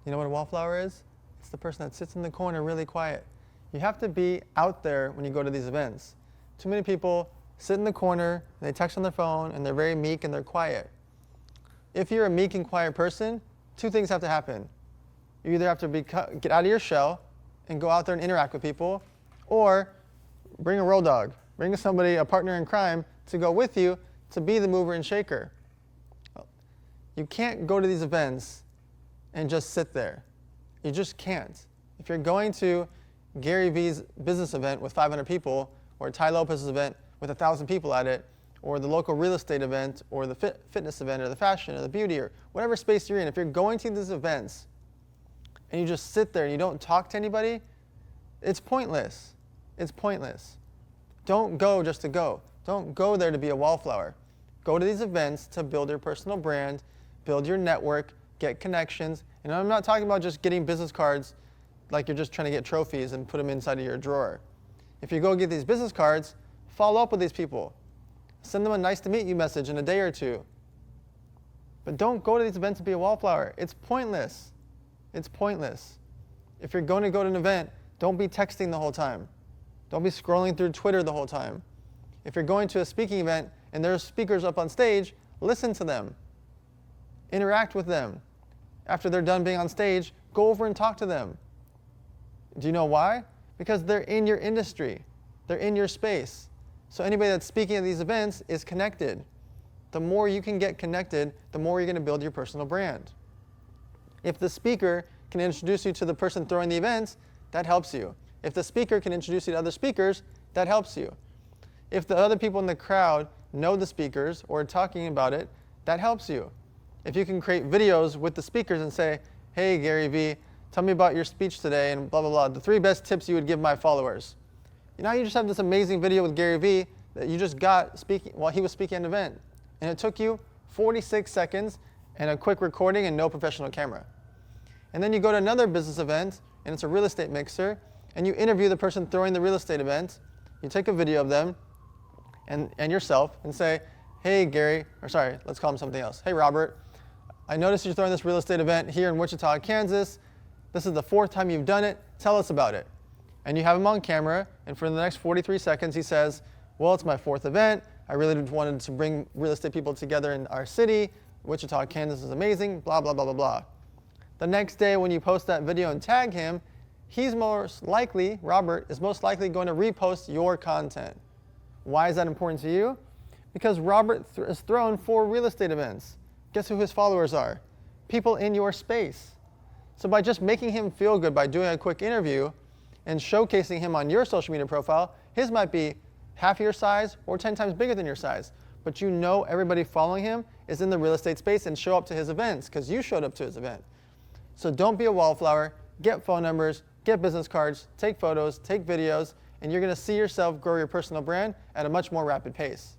You know what a wallflower is? It's the person that sits in the corner really quiet. You have to be out there when you go to these events. Too many people sit in the corner, and they text on their phone, and they're very meek and they're quiet. If you're a meek and quiet person, two things have to happen. You either have to get out of your shell and go out there and interact with people, or bring a road dog, bring somebody, a partner in crime, to go with you to be the mover and shaker. You can't go to these events and just sit there. You just can't. If you're going to Gary Vee's business event with 500 people, or Tai Lopez's event with 1,000 people at it, or the local real estate event, or the fitness event, or the fashion, or the beauty, or whatever space you're in, if you're going to these events and you just sit there and you don't talk to anybody, it's pointless. It's pointless. Don't go just to go. Don't go there to be a wallflower. Go to these events to build your personal brand, build your network, get connections. And I'm not talking about just getting business cards like you're just trying to get trophies and put them inside of your drawer. If you go get these business cards, follow up with these people. Send them a nice to meet you message in a day or two. But don't go to these events to be a wallflower. It's pointless. It's pointless. If you're going to an event, don't be texting the whole time. Don't be scrolling through Twitter the whole time. If you're going to a speaking event and there's speakers up on stage, listen to them. Interact with them. After they're done being on stage, go over and talk to them. Do you know why? Because they're in your industry. They're in your space. So anybody that's speaking at these events is connected. The more you can get connected, the more you're going to build your personal brand. If the speaker can introduce you to the person throwing the events, that helps you. If the speaker can introduce you to other speakers, that helps you. If the other people in the crowd know the speakers or are talking about it, that helps you. If you can create videos with the speakers and say, hey, Gary Vee, tell me about your speech today and blah, blah, blah, the 3 best tips you would give my followers. Now you just have this amazing video with Gary Vee that you just got speaking while he was speaking at an event. And it took you 46 seconds and a quick recording and no professional camera. And then you go to another business event, and it's a real estate mixer, and you interview the person throwing the real estate event. You take a video of them and yourself and say, hey, Gary, or sorry, let's call him something else. Hey, Robert, I noticed you're throwing this real estate event here in Wichita, Kansas. This is the 4th time you've done it. Tell us about it. And you have him on camera, and for the next 43 seconds, he says, well, it's my 4th event. I really wanted to bring real estate people together in our city. Wichita, Kansas is amazing, blah, blah, blah, blah, blah. The next day when you post that video and tag him, he's most likely, Robert, is most likely going to repost your content. Why is that important to you? Because Robert is thrown 4 real estate events. Guess who his followers are? People in your space. So by just making him feel good by doing a quick interview and showcasing him on your social media profile, his might be half your size or 10 times bigger than your size. But you know everybody following him is in the real estate space and show up to his events because you showed up to his event. So don't be a wallflower. Get phone numbers, get business cards, take photos, take videos, and you're going to see yourself grow your personal brand at a much more rapid pace.